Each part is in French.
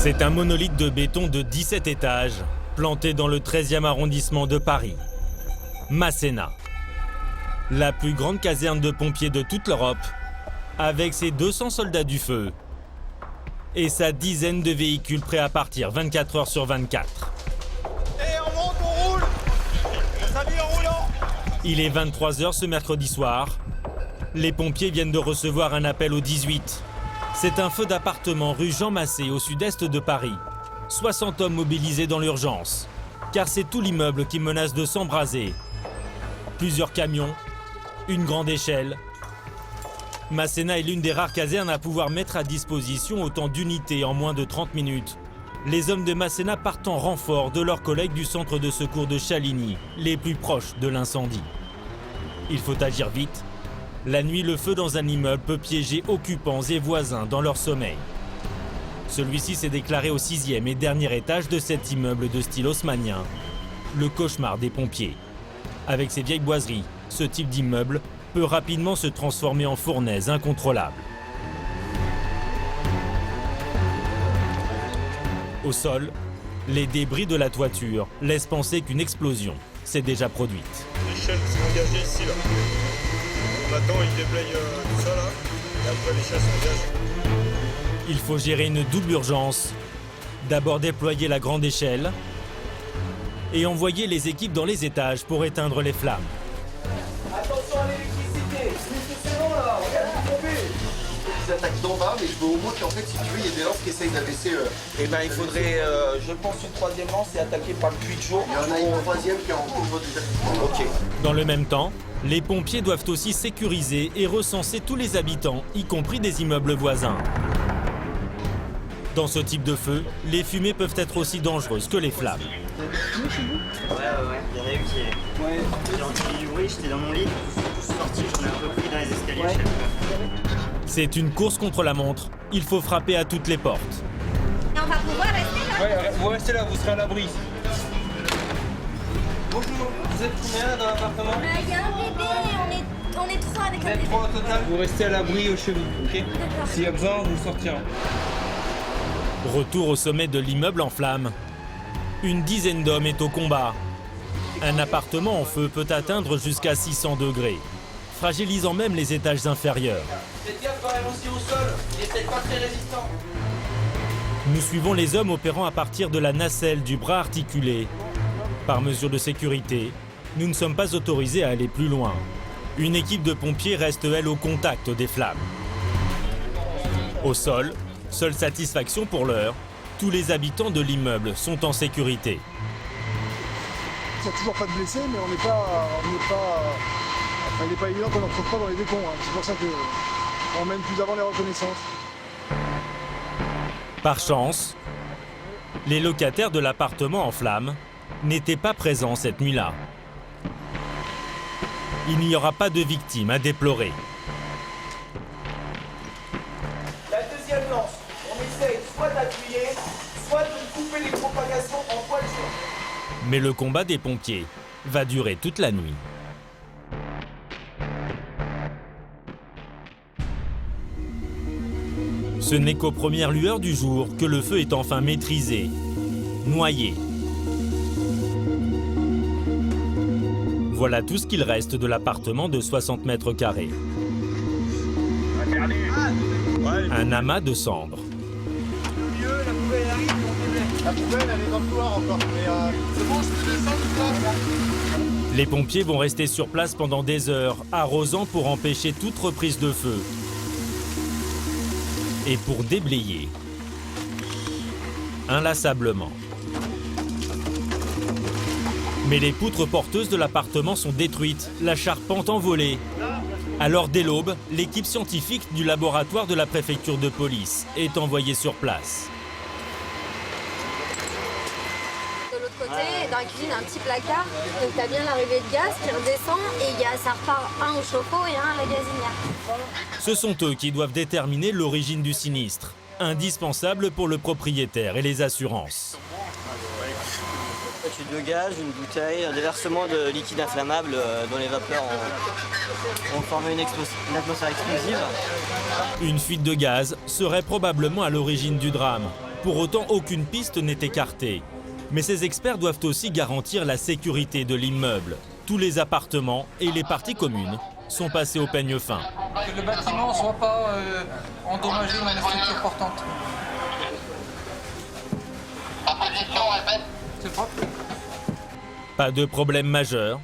C'est un monolithe de béton de 17 étages, planté dans le 13e arrondissement de Paris. Masséna, la plus grande caserne de pompiers de toute l'Europe, avec ses 200 soldats du feu et sa dizaine de véhicules prêts à partir 24 heures sur 24. Et on monte, on roule. On s'habille en roulant. Il est 23 h ce mercredi soir. Les pompiers viennent de recevoir un appel au 18. C'est un feu d'appartement rue Jean Massé au sud-est de Paris. 60 hommes mobilisés dans l'urgence, car c'est tout l'immeuble qui menace de s'embraser. Plusieurs camions, une grande échelle. Masséna est l'une des rares casernes à pouvoir mettre à disposition autant d'unités en moins de 30 minutes. Les hommes de Masséna partent en renfort de leurs collègues du centre de secours de Chaligny, les plus proches de l'incendie. Il faut agir vite. La nuit, le feu dans un immeuble peut piéger occupants et voisins dans leur sommeil. Celui-ci s'est déclaré au 6e et dernier étage de cet immeuble de style haussmannien. Le cauchemar des pompiers. Avec ses vieilles boiseries, ce type d'immeuble peut rapidement se transformer en fournaise incontrôlable. Au sol, les débris de la toiture laissent penser qu'une explosion s'est déjà produite. Les chaînes sont engagées ici, là. On attend, ils déblayent tout ça, là. Et après, les chaînes s'engagent. Il faut gérer une double urgence. D'abord déployer la grande échelle et envoyer les équipes dans les étages pour éteindre les flammes. Attention à l'électricité, c'est bon là, regarde vous tomber. Ils attaquent d'en bas, mais je veux au moins qu'en fait, si tu veux, il y ait des lances qui essayent d'abaisser. Eh ben il faudrait, je pense, une troisième lance et attaquer par le puits de chaud. Il y en a une troisième qui est en cours du Ok. Dans le même temps, les pompiers doivent aussi sécuriser et recenser tous les habitants, y compris des immeubles voisins. Dans ce type de feu, les fumées peuvent être aussi dangereuses que les flammes. Ouais, il y en a une qui est. J'ai entendu du bruit, j'étais dans mon lit, je suis sorti, j'en ai un peu pris dans les escaliers. C'est une course contre la montre. Il faut frapper à toutes les portes. Et on va pouvoir rester là. Ouais, vous restez là, vous serez à l'abri. Bonjour, vous êtes combien dans l'appartement? Il y a un bébé, on est trois avec Vous un êtes bébé. 3 au total. Vous restez à l'abri chez vous, ok? D'accord. S'il y a besoin, vous sortirez. Retour au sommet de l'immeuble en flammes. Une dizaine d'hommes est au combat. Un appartement en feu peut atteindre jusqu'à 600 degrés, fragilisant même les étages inférieurs. Faites gaffe quand même aussi au sol, il n'est peut-être pas très résistant. Nous suivons les hommes opérant à partir de la nacelle du bras articulé. Par mesure de sécurité, nous ne sommes pas autorisés à aller plus loin. Une équipe de pompiers reste, elle, au contact des flammes. Au sol, seule satisfaction pour l'heure, tous les habitants de l'immeuble sont en sécurité. Il n'y a toujours pas de blessés, mais on n'est pas évident qu'on n'en trouve pas dans les décombres. Hein. C'est pour ça qu'on mène plus avant les reconnaissances. Par chance, les locataires de l'appartement en flammes n'étaient pas présents cette nuit-là. Il n'y aura pas de victimes à déplorer. La deuxième lance, on essaye soit d'appuyer, soit de couper les propagations en poil chaud. Mais le combat des pompiers va durer toute la nuit. Ce n'est qu'aux premières lueurs du jour que le feu est enfin maîtrisé, noyé. Voilà tout ce qu'il reste de l'appartement de 60 mètres carrés. Un amas de cendres. La poubelle, elle est dans le couloir encore. Mais c'est bon, je peux descendre tout ça. Les pompiers vont rester sur place pendant des heures, arrosant pour empêcher toute reprise de feu. Et pour déblayer, inlassablement. Mais les poutres porteuses de l'appartement sont détruites, la charpente envolée. Alors dès l'aube, l'équipe scientifique du laboratoire de la préfecture de police est envoyée sur place. De l'autre côté, dans la cuisine, un petit placard. Donc t'as bien l'arrivée de gaz qui redescend et ça repart un au chauffe-eau et un à la gazinière. Ce sont eux qui doivent déterminer l'origine du sinistre, indispensable pour le propriétaire et les assurances. De gaz, une bouteille, un déversement de liquide inflammable dont les vapeurs ont formé une atmosphère explosive. Une fuite de gaz serait probablement à l'origine du drame. Pour autant, aucune piste n'est écartée. Mais ces experts doivent aussi garantir la sécurité de l'immeuble. Tous les appartements et les parties communes sont passés au peigne fin. Que le bâtiment ne soit pas endommagé dans les structures portantes. C'est propre. Pas de problème majeur.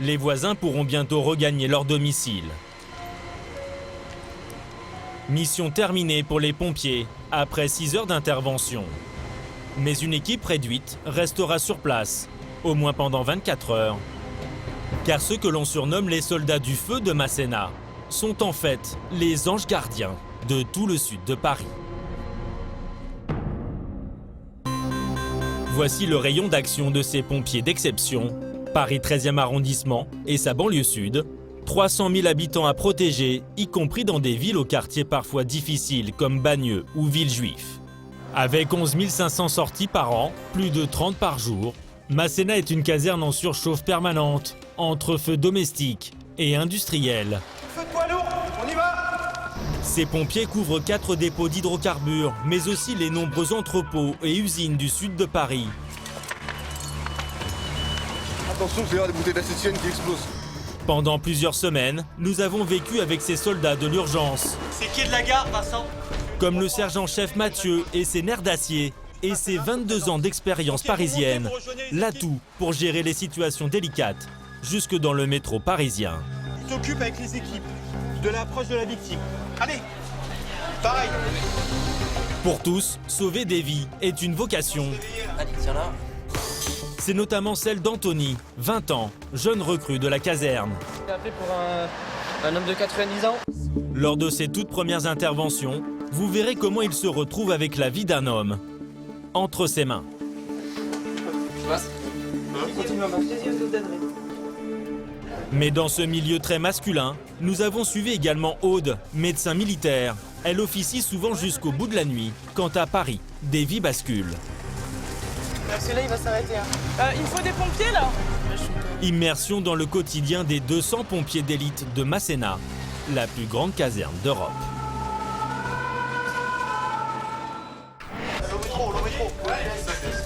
Les voisins pourront bientôt regagner leur domicile. Mission terminée pour les pompiers après 6 heures d'intervention. Mais une équipe réduite restera sur place, au moins pendant 24 heures. Car ceux que l'on surnomme les soldats du feu de Masséna sont en fait les anges gardiens de tout le sud de Paris. Voici le rayon d'action de ces pompiers d'exception. Paris 13e arrondissement et sa banlieue sud. 300 000 habitants à protéger, y compris dans des villes aux quartiers parfois difficiles comme Bagneux ou Villejuif. Avec 11 500 sorties par an, plus de 30 par jour, Masséna est une caserne en surchauffe permanente, entre feux domestiques et industriels. Feu de poids lourd, on y va! Ces pompiers couvrent 4 dépôts d'hydrocarbures, mais aussi les nombreux entrepôts et usines du sud de Paris. Attention, c'est là des bouteilles d'acétyène qui explosent. Pendant plusieurs semaines, nous avons vécu avec ces soldats de l'urgence. C'est qui de la gare, Vincent? Comme le sergent-chef Mathieu et ses nerfs d'acier et ses 22 ans d'expérience parisienne, l'atout pour gérer les situations délicates jusque dans le métro parisien. Tu t'occupes avec les équipes de l'approche de la victime. Allez, pareil. Pour tous, sauver des vies est une vocation. Allez, tiens là. C'est notamment celle d'Anthony, 20 ans, jeune recrue de la caserne. J'ai appelé pour un homme de 90 ans. Lors de ses toutes premières interventions, vous verrez comment il se retrouve avec la vie d'un homme entre ses mains. Mais dans ce milieu très masculin, nous avons suivi également Aude, médecin militaire. Elle officie souvent jusqu'au bout de la nuit, quand à Paris, des vies basculent. Parce que là, il va s'arrêter. Il me faut des pompiers, là. Immersion dans le quotidien des 200 pompiers d'élite de Masséna, la plus grande caserne d'Europe.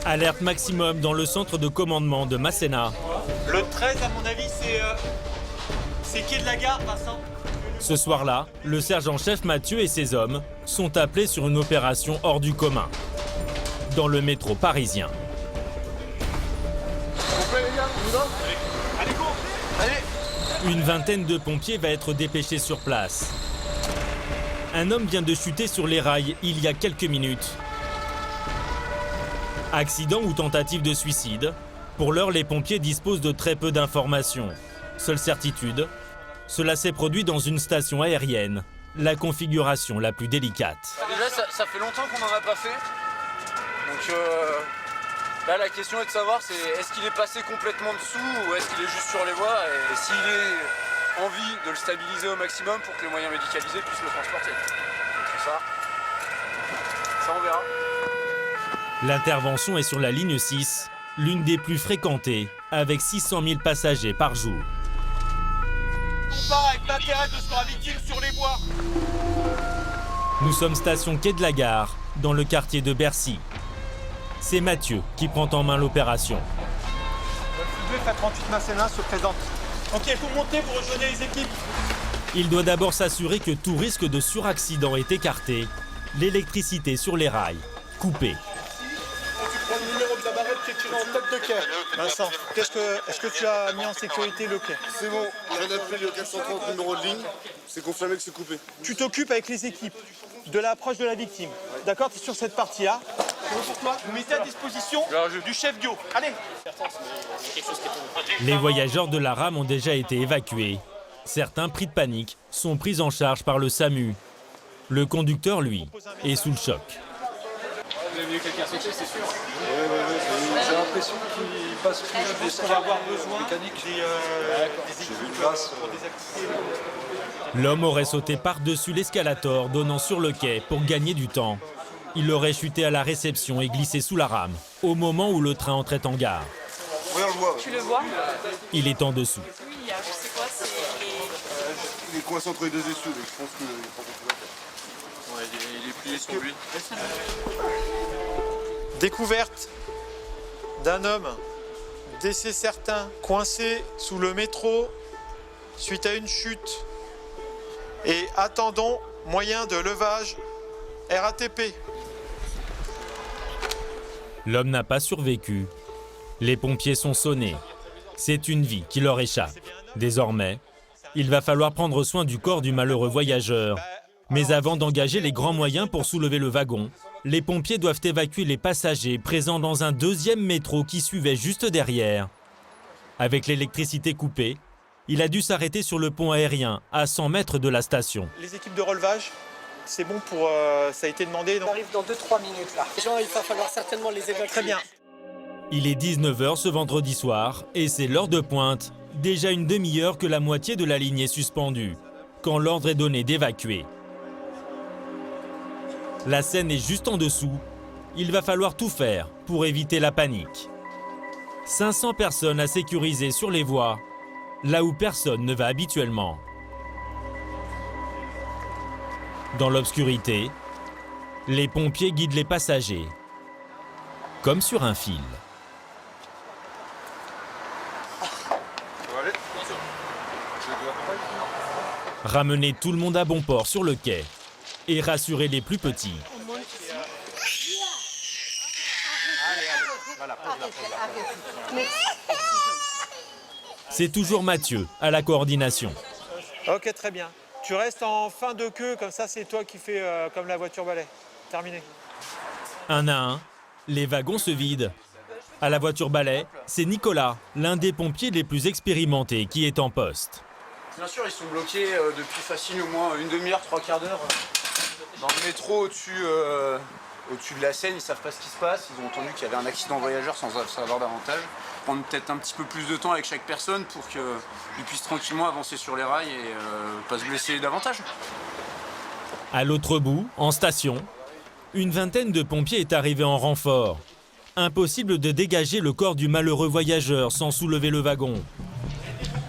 Alerte maximum dans le centre de commandement de Masséna. Le 13, à mon avis, c'est qui de la gare, Vincent? Ce soir-là, le sergent-chef Mathieu et ses hommes sont appelés sur une opération hors du commun, dans le métro parisien. Allez, go! Allez! Une vingtaine de pompiers va être dépêchés sur place. Un homme vient de chuter sur les rails il y a quelques minutes. Accident ou tentative de suicide? Pour l'heure, les pompiers disposent de très peu d'informations. Seule certitude, cela s'est produit dans une station aérienne, la configuration la plus délicate. Déjà, ça fait longtemps qu'on n'en a pas fait. Donc là, la question est de savoir, c'est est-ce qu'il est passé complètement dessous ou est-ce qu'il est juste sur les voies et s'il est en vie, de le stabiliser au maximum pour que les moyens médicalisés puissent le transporter. Donc ça on verra. L'intervention est sur la ligne 6, l'une des plus fréquentées, avec 600 000 passagers par jour. On part avec l'intérêt de se faire victime sur les bois. Nous sommes station Quai de la Gare, dans le quartier de Bercy. C'est Mathieu qui prend en main l'opération. Le FA 38 Masséna se présente. Ok, vous montez, vous rejoignez les équipes. Il doit d'abord s'assurer que tout risque de suraccident est écarté. L'électricité sur les rails, coupée. Tu prends le numéro de la barrette qui est tiré en tête de quai. Vincent, est-ce que tu as mis en sécurité le quai? C'est bon, je viens d'appeler le 430 numéro de ligne. C'est confirmé que c'est coupé. Tu t'occupes avec les équipes de l'approche de la victime. D'accord, tu es sur cette partie-là. Vous mettez à disposition du chef Dio. Allez. Les voyageurs de la rame ont déjà été évacués. Certains, pris de panique, sont pris en charge par le SAMU. Le conducteur, lui, est sous le choc. Vous avez vu quelqu'un sauter, c'est sûr. J'ai l'impression qu'il passe plus de des On va avoir besoin mécaniques. des équipes pour désactiver. L'homme aurait sauté par-dessus l'escalator donnant sur le quai pour gagner du temps. Il aurait chuté à la réception et glissé sous la rame, au moment où le train entrait en gare. Oui, on le voit. Tu le vois? Il est en dessous. Oui, je sais quoi, c'est les... Il est coincé entre les deux essieux, donc je pense qu'il n'y a pas grand chose à faire. il est plié sur lui. Découverte d'un homme, décès certain, coincé sous le métro suite à une chute. Et attendons moyen de levage RATP. L'homme n'a pas survécu. Les pompiers sont sonnés. C'est une vie qui leur échappe. Désormais, il va falloir prendre soin du corps du malheureux voyageur. Mais avant d'engager les grands moyens pour soulever le wagon, les pompiers doivent évacuer les passagers présents dans un deuxième métro qui suivait juste derrière. Avec l'électricité coupée, il a dû s'arrêter sur le pont aérien, à 100 mètres de la station. Les équipes de relevage, c'est bon pour... ça a été demandé, non? On arrive dans 2-3 minutes là. Les gens, il va falloir certainement les évacuer. Très bien. Il est 19h ce vendredi soir et c'est l'heure de pointe. Déjà une demi-heure que la moitié de la ligne est suspendue, quand l'ordre est donné d'évacuer. La Seine est juste en dessous. Il va falloir tout faire pour éviter la panique. 500 personnes à sécuriser sur les voies, là où personne ne va habituellement. Dans l'obscurité, les pompiers guident les passagers, comme sur un fil. Ramener tout le monde à bon port sur le quai et rassurer les plus petits. C'est toujours Mathieu à la coordination. Ok, très bien. Tu restes en fin de queue, comme ça c'est toi qui fais comme la voiture balai. Terminé. Un à un, les wagons se vident. À la voiture balai, c'est Nicolas, l'un des pompiers les plus expérimentés, qui est en poste. Bien sûr, ils sont bloqués depuis facile au moins une demi-heure, 3/4 d'heure. Dans le métro au-dessus de la Seine, ils ne savent pas ce qui se passe. Ils ont entendu qu'il y avait un accident voyageur sans savoir davantage. Prendre peut-être un petit peu plus de temps avec chaque personne pour qu'ils puissent tranquillement avancer sur les rails et pas se blesser davantage. À l'autre bout, en station, une vingtaine de pompiers est arrivée en renfort. Impossible de dégager le corps du malheureux voyageur sans soulever le wagon.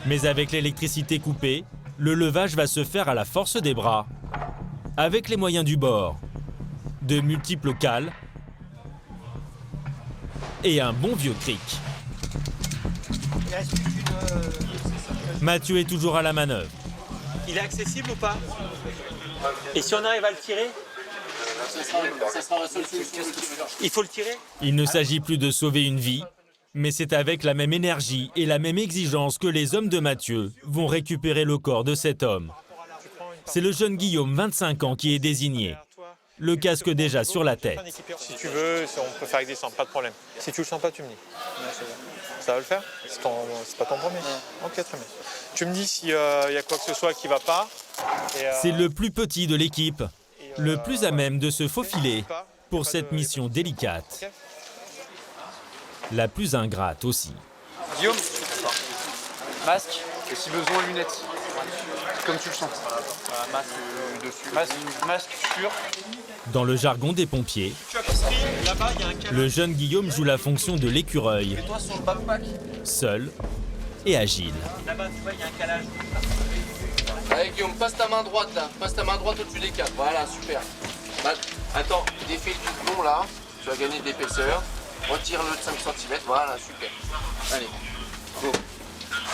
Mais avec l'électricité coupée, le levage va se faire à la force des bras. Avec les moyens du bord, de multiples cales et un bon vieux cric. Mathieu est toujours à la manœuvre. Il est accessible ou pas? Et si on arrive à le tirer? Il faut le tirer? Il ne s'agit plus de sauver une vie, mais c'est avec la même énergie et la même exigence que les hommes de Mathieu vont récupérer le corps de cet homme. C'est le jeune Guillaume, 25 ans, qui est désigné. Le casque déjà sur la tête. Si tu veux, on peut faire avec des cendres, pas de problème. Si tu le sens pas, tu me dis. Ça va le faire? C'est pas ton premier? Ok, très bien. Tu me dis s'il y a quoi que ce soit qui va pas. C'est le plus petit de l'équipe, le plus à même de se faufiler pour cette mission délicate. La plus ingrate aussi. Guillaume, masque et si besoin lunettes, comme tu le sens. Masque sûr. Dans le jargon des pompiers, le jeune Guillaume joue la fonction de l'écureuil, seul et agile. Là-bas, tu vois, il y a un calage. Allez Guillaume, passe ta main droite là, passe ta main droite au-dessus des câbles, voilà, super. Bah, attends, défile du plomb là, tu vas gagner de l'épaisseur, retire-le de 5 cm, voilà, super. Allez, go.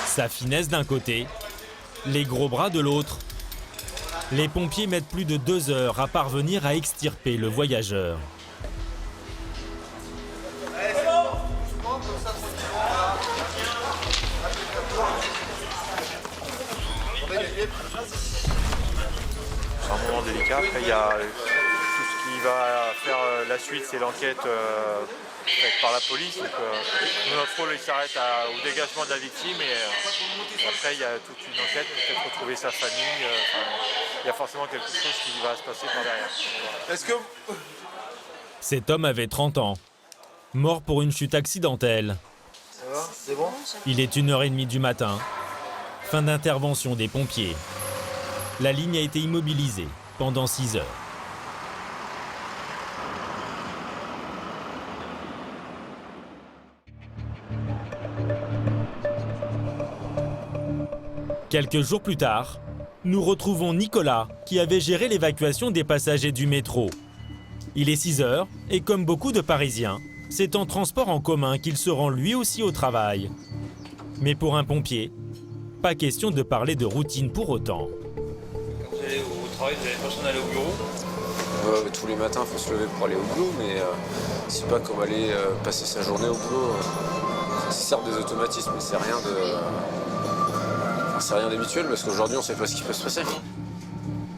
Sa finesse d'un côté, les gros bras de l'autre. Les pompiers mettent plus de 2 heures à parvenir à extirper le voyageur. C'est un moment délicat. Après, il y a tout ce qui va faire la suite, c'est l'enquête faite par la police. Donc, notre rôle il s'arrête au dégagement de la victime et après il y a toute une enquête, peut-être retrouver sa famille. Il y a forcément quelque chose qui va se passer par derrière. Est-ce que... Cet homme avait 30 ans, mort pour une chute accidentelle. Ça va, c'est bon? Il est 1h30 du matin. Fin d'intervention des pompiers. La ligne a été immobilisée pendant 6 heures. Quelques jours plus tard, Nous retrouvons Nicolas, qui avait géré l'évacuation des passagers du métro. Il est 6 heures, et comme beaucoup de Parisiens, c'est en transport en commun qu'il se rend lui aussi au travail. Mais pour un pompier, pas question de parler de routine pour autant. Quand vous allez au travail, vous avez l'impression d'aller au bureau? Tous les matins, il faut se lever pour aller au boulot, mais c'est pas comme aller passer sa journée au boulot. C'est certes des automatismes, mais c'est rien d'habituel, parce qu'aujourd'hui, on sait pas ce qui peut se passer.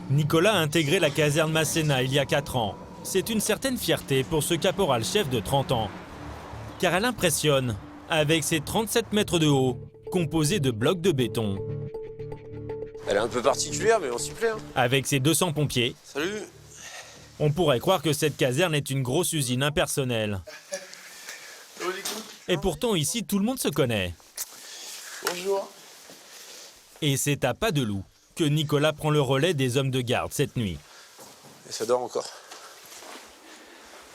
Nicolas a intégré la caserne Masséna il y a 4 ans. C'est une certaine fierté pour ce caporal-chef de 30 ans. Car elle impressionne, avec ses 37 mètres de haut, composés de blocs de béton. Elle est un peu particulière, mais on s'y plaît. Avec ses 200 pompiers, Salut. On pourrait croire que cette caserne est une grosse usine impersonnelle. Et pourtant, ici, tout le monde se connaît. Bonjour. Et c'est à pas de loup que Nicolas prend le relais des hommes de garde cette nuit. Et ça dort encore.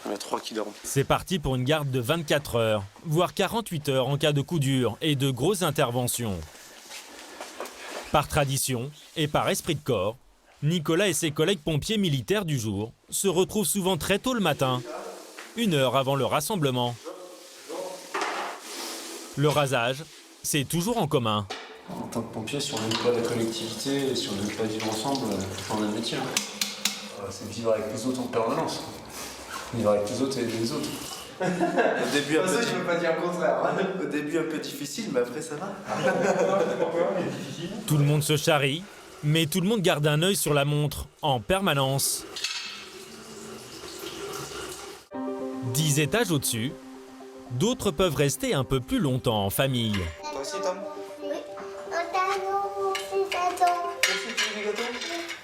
Il y en a 3 qui dorment. C'est parti pour une garde de 24 heures, voire 48 heures en cas de coup dur et de grosses interventions. Par tradition et par esprit de corps, Nicolas et ses collègues pompiers militaires du jour se retrouvent souvent très tôt le matin, 1 heure avant le rassemblement. Le rasage, c'est toujours en commun. En tant que pompier, si on n'aime pas la collectivité et si on n'aime pas vivre ensemble, il faut changer de métier. C'est vivre avec les autres en permanence. Vivre avec les autres et aider les autres. Au début, je ne peux pas dire le contraire. Au début, un peu difficile, mais après, ça va. Tout le monde se charrie, mais tout le monde garde un œil sur la montre, en permanence. 10 étages au-dessus, d'autres peuvent rester un peu plus longtemps en famille. Toi aussi, Tom? Oui. Tu veux des gâteaux?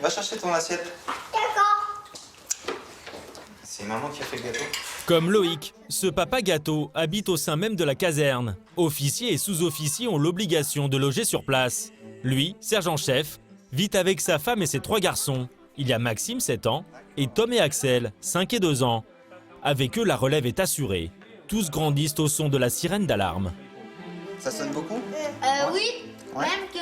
Va chercher ton assiette. D'accord. C'est maman qui a fait le gâteau. Comme Loïc, ce papa gâteau habite au sein même de la caserne. Officiers et sous-officiers ont l'obligation de loger sur place. Lui, sergent-chef, vit avec sa femme et ses 3 garçons. Il y a Maxime, 7 ans, et Tom et Axel, 5 et 2 ans. Avec eux, la relève est assurée. Tous grandissent au son de la sirène d'alarme. Ça sonne beaucoup? Oui. Ouais. Même que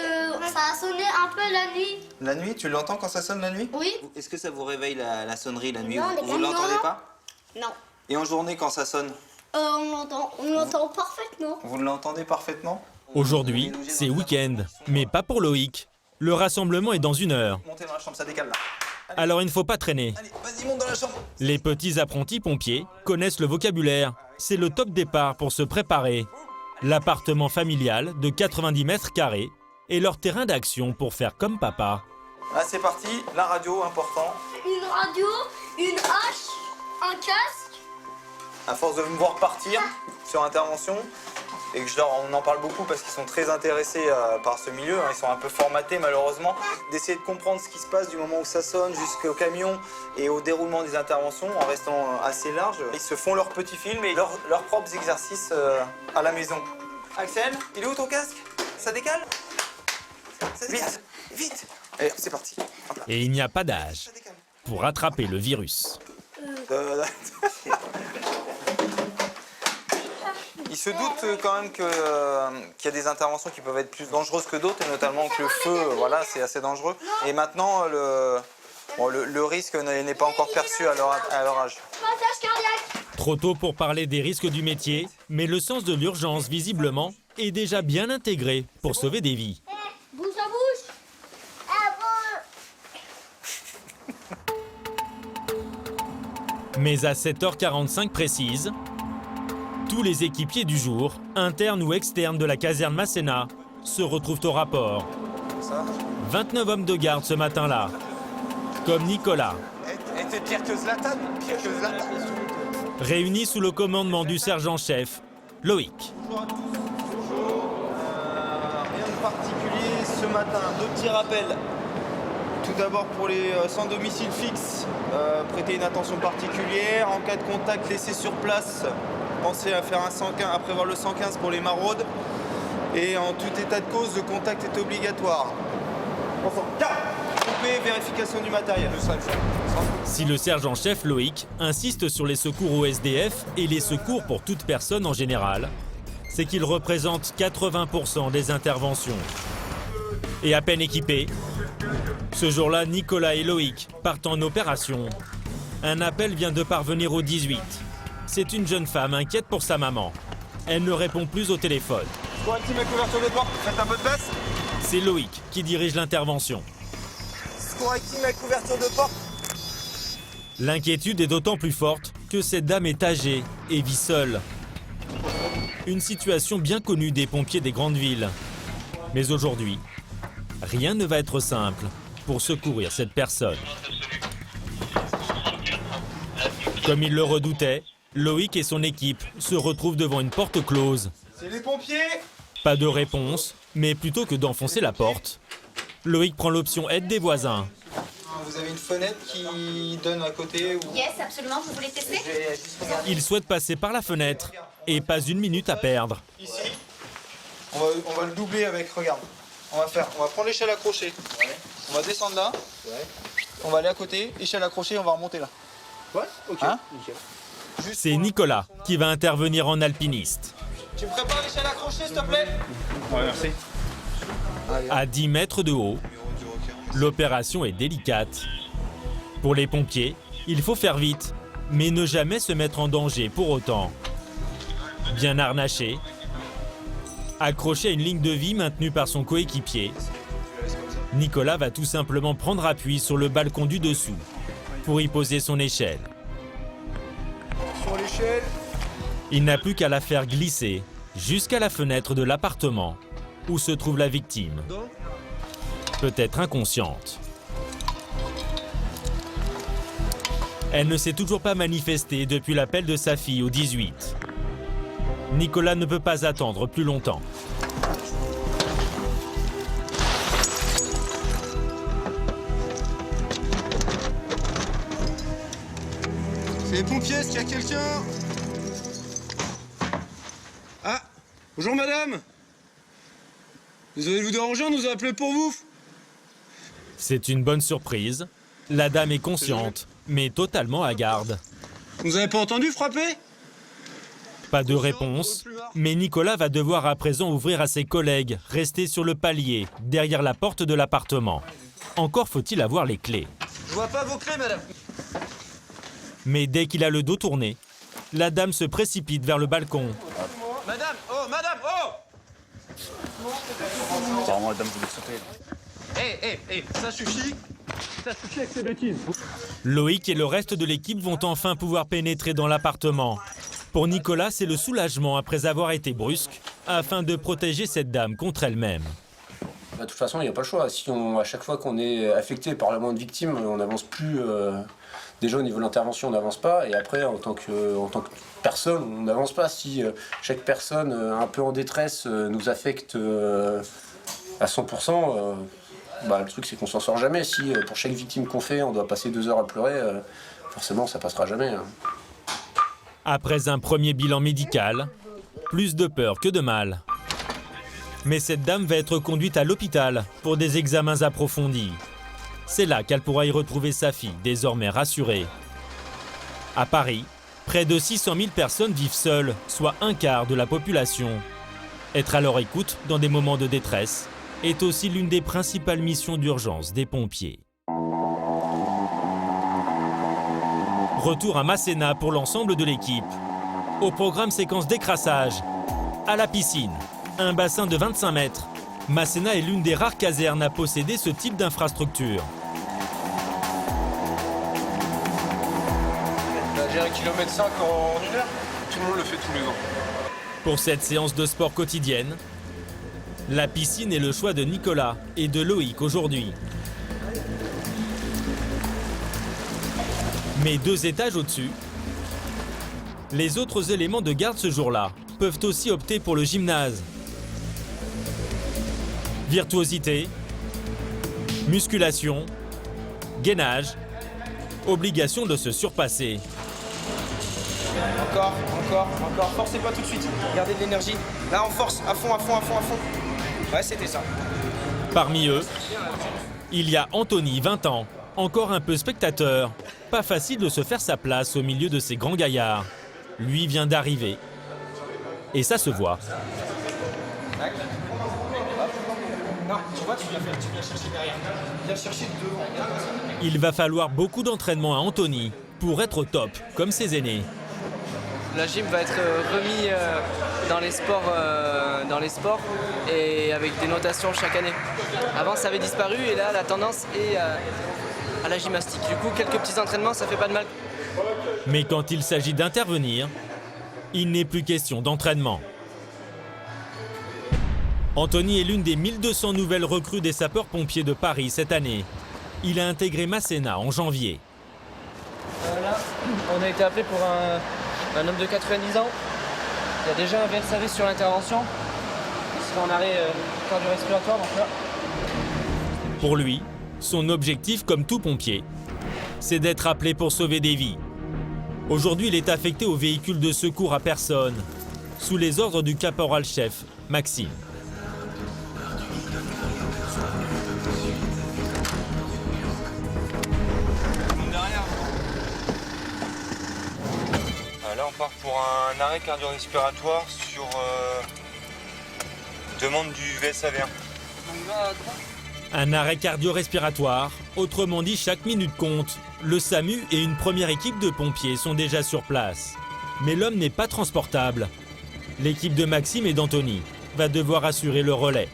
ça a sonné un peu la nuit. La nuit? Tu l'entends quand ça sonne la nuit? Oui. Est-ce que ça vous réveille la sonnerie la nuit? Non, Vous ne l'entendez pas? Non. Et en journée, quand ça sonne? On l'entend parfaitement. Vous l'entendez parfaitement? Aujourd'hui, c'est week-end, mais pas pour Loïc. Le rassemblement est dans 1 heure. Montez dans la chambre, ça décale là. Alors il ne faut pas traîner. Allez, vas-y, monte dans la chambre. Les petits apprentis pompiers connaissent le vocabulaire. C'est le top départ pour se préparer. L'appartement familial de 90 mètres carrés est leur terrain d'action pour faire comme papa. Là, c'est parti. La radio, important. Une radio, une hache, un casque. À force de me voir partir sur intervention, et que on en parle beaucoup parce qu'ils sont très intéressés par ce milieu, hein, ils sont un peu formatés malheureusement, d'essayer de comprendre ce qui se passe du moment où ça sonne jusqu'au camion et au déroulement des interventions en restant assez large. Ils se font leurs petits films et leurs propres exercices à la maison. Axel, il est où ton casque? Ça décale? Vite, vite. Allez, c'est parti. Et il n'y a pas d'âge pour attraper le virus. Il se doute quand même qu'il y a des interventions qui peuvent être plus dangereuses que d'autres, et notamment que le feu, voilà, c'est assez dangereux. Et maintenant, le risque n'est pas encore perçu à leur âge. Passage cardiaque. Trop tôt pour parler des risques du métier, mais le sens de l'urgence, visiblement, est déjà bien intégré pour sauver des vies. Bouge à bouche. Mais à 7h45 précise, tous les équipiers du jour, internes ou externes de la caserne Masséna, se retrouvent au rapport. 29 hommes de garde ce matin-là, comme Nicolas. Et t'es pire que Zlatan, Réunis sous le commandement du sergent-chef, Loïc. Rien de particulier ce matin, 2 petits rappels. Tout d'abord pour les sans domicile fixe, prêtez une attention particulière. En cas de contact laissé sur place, pensez à faire un 115, à prévoir le 115 pour les maraudes. Et en tout état de cause, le contact est obligatoire. Coupé, vérification du matériel. Si le sergent-chef Loïc insiste sur les secours au SDF et les secours pour toute personne en général, c'est qu'il représente 80% des interventions. Et à peine équipé, Ce jour-là, Nicolas et Loïc partent en opération. Un appel vient de parvenir au 18. C'est une jeune femme inquiète pour sa maman. Elle ne répond plus au téléphone. Secours active et couverture de porte, faites un peu de place. C'est Loïc qui dirige l'intervention. Secours active et couverture de porte. L'inquiétude est d'autant plus forte que cette dame est âgée et vit seule. Une situation bien connue des pompiers des grandes villes. Mais aujourd'hui, rien ne va être simple pour secourir cette personne. Comme il le redoutait, Loïc et son équipe se retrouvent devant une porte close. C'est les pompiers. Pas de réponse, mais plutôt que d'enfoncer la porte, Loïc prend l'option aide des voisins. Vous avez une fenêtre qui donne à côté ou... Yes, absolument, vous voulez tester? Il souhaite passer par la fenêtre et pas une minute à perdre. Ici, on va le doubler avec, regarde. On va prendre l'échelle accrochée. On va descendre là. On va aller à côté, échelle accrochée, on va remonter là. Ouais, ok. Hein? C'est Nicolas qui va intervenir en alpiniste. Tu me prépares l'échelle accrochée, s'il te plaît? Ouais, merci. À 10 mètres de haut, l'opération est délicate. Pour les pompiers, il faut faire vite, mais ne jamais se mettre en danger pour autant. Bien harnaché, accroché à une ligne de vie maintenue par son coéquipier, Nicolas va tout simplement prendre appui sur le balcon du dessous pour y poser son échelle. Sur l'échelle. Il n'a plus qu'à la faire glisser jusqu'à la fenêtre de l'appartement où se trouve la victime. Peut-être inconsciente. Elle ne s'est toujours pas manifestée depuis l'appel de sa fille au 18. Nicolas ne peut pas attendre plus longtemps. C'est les pompiers, est-ce qu'il y a quelqu'un? Ah, bonjour madame. Désolé de vous déranger, on nous a appelé pour vous. C'est une bonne surprise. La dame est consciente, mais totalement hagarde. Vous avez pas entendu frapper? Pas de réponse, mais Nicolas va devoir à présent ouvrir à ses collègues, restés sur le palier, derrière la porte de l'appartement. Encore faut-il avoir les clés. Je vois pas vos clés, madame. Mais dès qu'il a le dos tourné, la dame se précipite vers le balcon. Madame, oh, madame, oh! Apparemment, la dame voulait sauter. Hé, ça suffit. Ça suffit avec ces bêtises. Loïc et le reste de l'équipe vont enfin pouvoir pénétrer dans l'appartement. Pour Nicolas, c'est le soulagement après avoir été brusque, afin de protéger cette dame contre elle-même. De toute façon, il n'y a pas le choix. À chaque fois qu'on est affecté par la moindre victime, on n'avance plus. Déjà au niveau de l'intervention, on n'avance pas. Et après, en tant que personne, on n'avance pas. Si chaque personne un peu en détresse nous affecte à 100%, le truc c'est qu'on s'en sort jamais. Si pour chaque victime qu'on fait, on doit passer 2 heures à pleurer, forcément ça passera jamais. Après un premier bilan médical, plus de peur que de mal. Mais cette dame va être conduite à l'hôpital pour des examens approfondis. C'est là qu'elle pourra y retrouver sa fille, désormais rassurée. À Paris, près de 600 000 personnes vivent seules, soit un quart de la population. Être à leur écoute dans des moments de détresse est aussi l'une des principales missions d'urgence des pompiers. Retour à Masséna pour l'ensemble de l'équipe. Au programme séquence d'écrassage, à la piscine, un bassin de 25 mètres. Masséna est l'une des rares casernes à posséder ce type d'infrastructure. J'ai 1,5 km en 1 heure. Tout le monde le fait tous les ans. Pour cette séance de sport quotidienne, la piscine est le choix de Nicolas et de Loïc aujourd'hui. Mais 2 étages au-dessus, les autres éléments de garde ce jour-là peuvent aussi opter pour le gymnase. Virtuosité, musculation, gainage, obligation de se surpasser. Encore, forcez pas tout de suite, gardez de l'énergie. Là on force, à fond. Ouais, c'était ça. Parmi eux, il y a Anthony, 20 ans, encore un peu spectateur. Pas facile de se faire sa place au milieu de ces grands gaillards. Lui vient d'arriver. Et ça se voit. Non, tu vois, tu viens chercher derrière. Viens chercher devant. Il va falloir beaucoup d'entraînement à Anthony pour être au top, comme ses aînés. La gym va être remis dans les sports et avec des notations chaque année. Avant, ça avait disparu et là, la tendance est à la gymnastique. Du coup, quelques petits entraînements, ça fait pas de mal. Mais quand il s'agit d'intervenir, il n'est plus question d'entraînement. Anthony est l'une des 1200 nouvelles recrues des sapeurs-pompiers de Paris cette année. Il a intégré Masséna en janvier. Là, on a été appelé pour un homme de 90 ans. Il y a déjà un VSAV sur l'intervention. Il sera en arrêt cardio-respiratoire. Donc là. Pour lui, son objectif, comme tout pompier, c'est d'être appelé pour sauver des vies. Aujourd'hui, il est affecté au véhicule de secours à personne, sous les ordres du caporal-chef, Maxime. Là, on part pour un arrêt cardio-respiratoire sur demande du VSAV1. Un arrêt cardio-respiratoire, autrement dit chaque minute compte. Le SAMU et une première équipe de pompiers sont déjà sur place. Mais l'homme n'est pas transportable. L'équipe de Maxime et d'Anthony va devoir assurer le relais.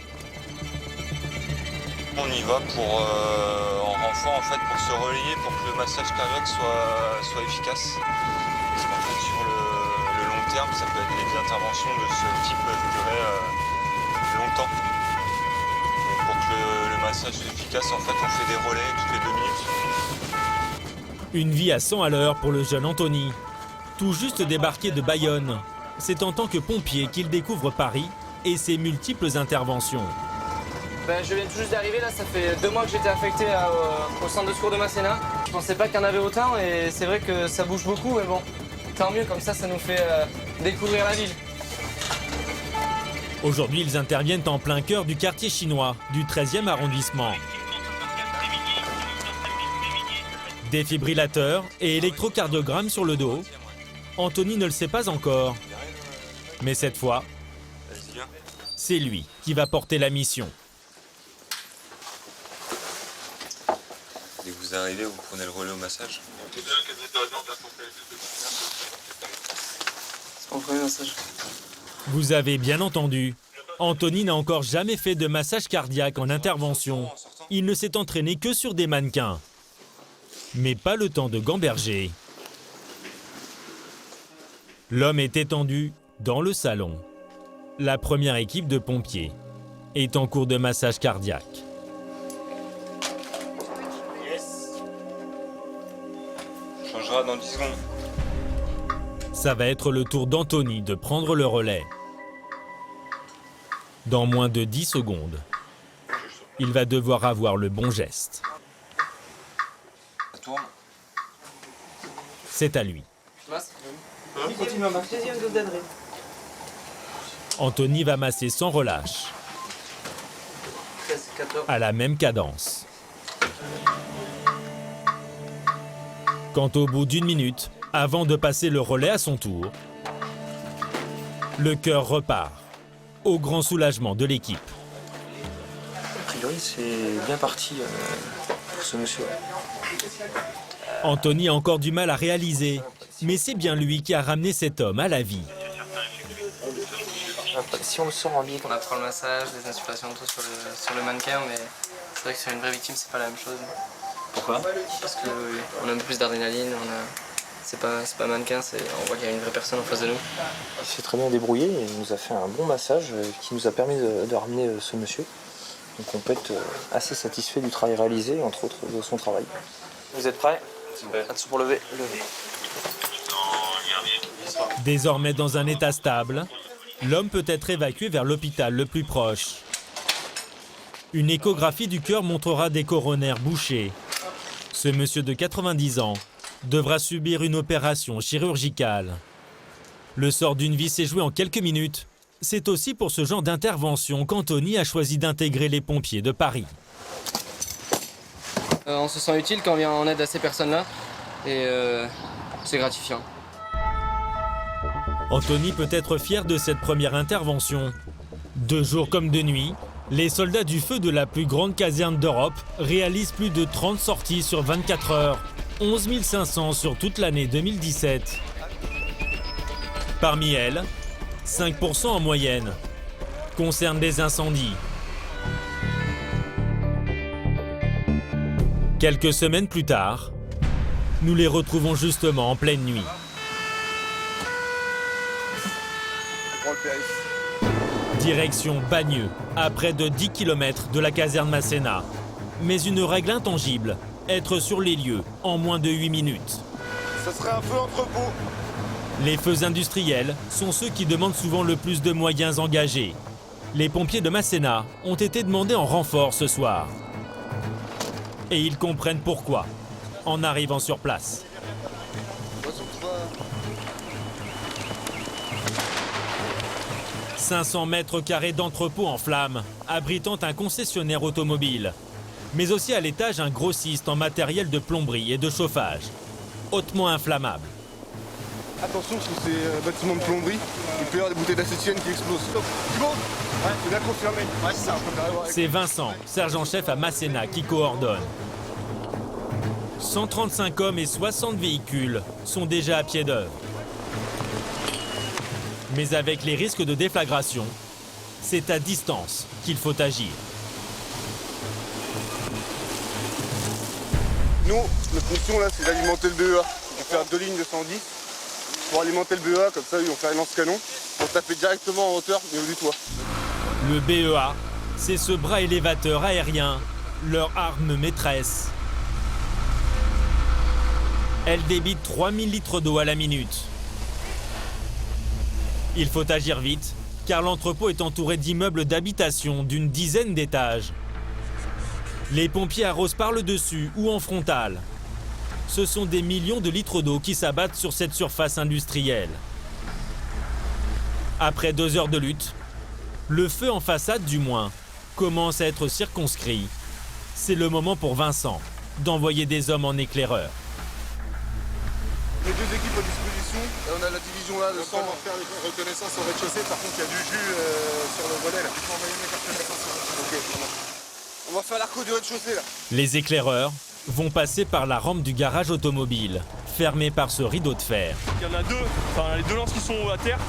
On y va en renfort en fait, pour se relayer, pour que le massage cardiaque soit efficace. Parce qu'en fait, sur le long terme, ça peut être des interventions de ce type peuvent durer longtemps. Et pour que le massage soit efficace, en fait, on fait des relais toutes les 2 minutes. Une vie à 100 à l'heure pour le jeune Anthony. Tout juste débarqué de Bayonne, c'est en tant que pompier qu'il découvre Paris et ses multiples interventions. Je viens tout juste d'arriver, là, ça fait 2 mois que j'étais affecté au centre de secours de Masséna. Je pensais pas qu'il y en avait autant et c'est vrai que ça bouge beaucoup, mais bon, tant mieux, comme ça nous fait découvrir la ville. Aujourd'hui, ils interviennent en plein cœur du quartier chinois, du 13e arrondissement. Défibrillateur et électrocardiogramme sur le dos. Anthony ne le sait pas encore. Mais cette fois, c'est lui qui va porter la mission. Dès que vous arrivez, vous prenez le relais au massage. C'est mon premier massage. Vous avez bien entendu. Anthony n'a encore jamais fait de massage cardiaque en intervention. Il ne s'est entraîné que sur des mannequins. Mais pas le temps de gamberger. L'homme est étendu dans le salon. La première équipe de pompiers est en cours de massage cardiaque. On changera dans 10 secondes. Ça va être le tour d'Anthony de prendre le relais. Dans moins de 10 secondes, il va devoir avoir le bon geste. Ça tourne. C'est à lui. Continue à masser. Deuxième dose d'adré. Anthony va masser sans relâche, à la même cadence. Quand au bout d'1 minute, avant de passer le relais à son tour, le cœur repart, au grand soulagement de l'équipe. A priori, c'est bien parti pour ce monsieur. Anthony a encore du mal à réaliser, mais c'est bien lui qui a ramené cet homme à la vie. Si on le sort en ligne, on apprend le massage, des insufflations tout sur le mannequin, mais c'est vrai que sur une vraie victime, c'est pas la même chose. Pourquoi? Parce qu'on a un peu plus d'adrénaline, c'est pas un mannequin, on voit qu'il y a une vraie personne en face de nous. Il s'est très bien débrouillé et il nous a fait un bon massage qui nous a permis de ramener ce monsieur. Donc on peut être assez satisfait du travail réalisé, entre autres de son travail. Vous êtes prêts? Attention pour lever. Désormais dans un état stable, l'homme peut être évacué vers l'hôpital le plus proche. Une échographie du cœur montrera des coronaires bouchés. Ce monsieur de 90 ans devra subir une opération chirurgicale. Le sort d'une vie s'est joué en quelques minutes. C'est aussi pour ce genre d'intervention qu'Anthony a choisi d'intégrer les pompiers de Paris. On se sent utile quand on vient en aide à ces personnes-là et c'est gratifiant. Anthony peut être fier de cette première intervention. De jour comme de nuit, Les soldats du feu de la plus grande caserne d'Europe réalisent plus de 30 sorties sur 24 heures, 11 500 sur toute l'année 2017. Parmi elles, 5% en moyenne concernent des incendies. Quelques semaines plus tard, nous les retrouvons justement en pleine nuit. Direction Bagneux, à près de 10 km de la caserne Masséna. Mais une règle intangible, être sur les lieux en moins de 8 minutes. Ça serait un feu entrepôt. Les feux industriels sont ceux qui demandent souvent le plus de moyens engagés. Les pompiers de Masséna ont été demandés en renfort ce soir. Et ils comprennent pourquoi, en arrivant sur place. 500 mètres carrés d'entrepôt en flammes, abritant un concessionnaire automobile. Mais aussi à l'étage un grossiste en matériel de plomberie et de chauffage, hautement inflammable. Attention, parce que c'est un bâtiment de plomberie, il peut y avoir des bouteilles d'acétylène qui explosent. Thibaut, c'est bien confirmé. Ouais, c'est ça. C'est Vincent, sergent-chef à Masséna, qui coordonne. 135 hommes et 60 véhicules sont déjà à pied d'œuvre. Mais avec les risques de déflagration, c'est à distance qu'il faut agir. Nous, notre mission là, c'est d'alimenter le BEA. On va faire 2 lignes de 110 pour alimenter le BEA, comme ça, ils vont faire un lance-canon pour taper directement en hauteur au niveau du toit. Le BEA, c'est ce bras élévateur aérien, leur arme maîtresse. Elle débite 3000 litres d'eau à la minute. Il faut agir vite, car l'entrepôt est entouré d'immeubles d'habitation d'une dizaine d'étages. Les pompiers arrosent par le dessus ou en frontal. Ce sont des millions de litres d'eau qui s'abattent sur cette surface industrielle. Après 2 heures de lutte, le feu en façade du moins commence à être circonscrit. C'est le moment pour Vincent d'envoyer des hommes en éclaireur. Les 2 équipes à disposition, et on a la division là, le sang. On va faire les reconnaissances au rez-de-chaussée, par contre il y a du jus sur le volet là. On va y mettre la reconnaissance sur le rez-de-chaussée. Ok, on va faire l'arco du rez-de-chaussée là. Les éclaireurs vont passer par la rampe du garage automobile, fermée par ce rideau de fer. Il y en a 2, enfin les 2 lances qui sont à terre,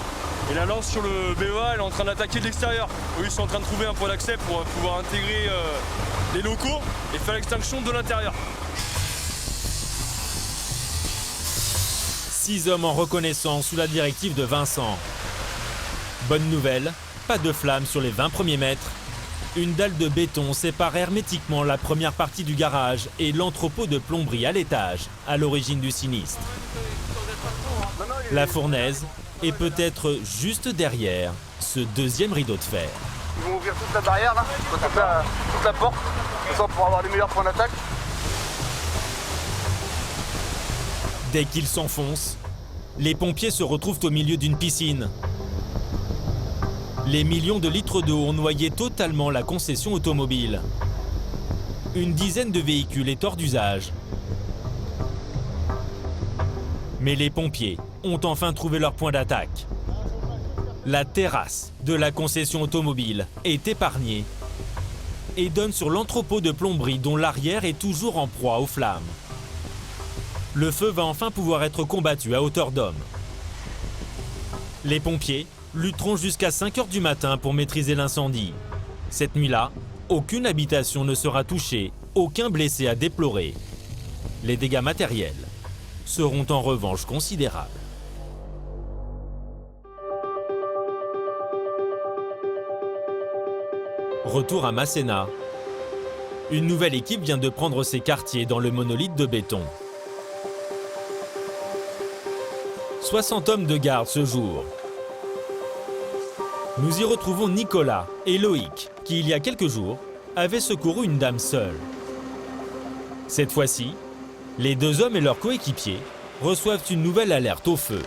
et la lance sur le BEA elle est en train d'attaquer de l'extérieur. Eux ils sont en train de trouver un point d'accès pour pouvoir intégrer les locaux et faire l'extinction de l'intérieur. 6 hommes en reconnaissance sous la directive de Vincent. Bonne nouvelle, pas de flammes sur les 20 premiers mètres. Une dalle de béton sépare hermétiquement la première partie du garage et l'entrepôt de plomberie à l'étage, à l'origine du sinistre. La fournaise est peut-être juste derrière ce deuxième rideau de fer. Ils vont ouvrir toute la barrière là, toute la porte, comme ça pour avoir les meilleurs points d'attaque. Dès qu'ils s'enfoncent, les pompiers se retrouvent au milieu d'une piscine. Les millions de litres d'eau ont noyé totalement la concession automobile. Une dizaine de véhicules est hors d'usage. Mais les pompiers ont enfin trouvé leur point d'attaque. La terrasse de la concession automobile est épargnée et donne sur l'entrepôt de plomberie dont l'arrière est toujours en proie aux flammes. Le feu va enfin pouvoir être combattu à hauteur d'homme. Les pompiers lutteront jusqu'à 5 h du matin pour maîtriser l'incendie. Cette nuit-là, aucune habitation ne sera touchée, aucun blessé à déplorer. Les dégâts matériels seront en revanche considérables. Retour à Masséna. Une nouvelle équipe vient de prendre ses quartiers dans le monolithe de béton. 60 hommes de garde ce jour. Nous y retrouvons Nicolas et Loïc, qui il y a quelques jours avaient secouru une dame seule. Cette fois-ci, les 2 hommes et leurs coéquipiers reçoivent une nouvelle alerte au feu.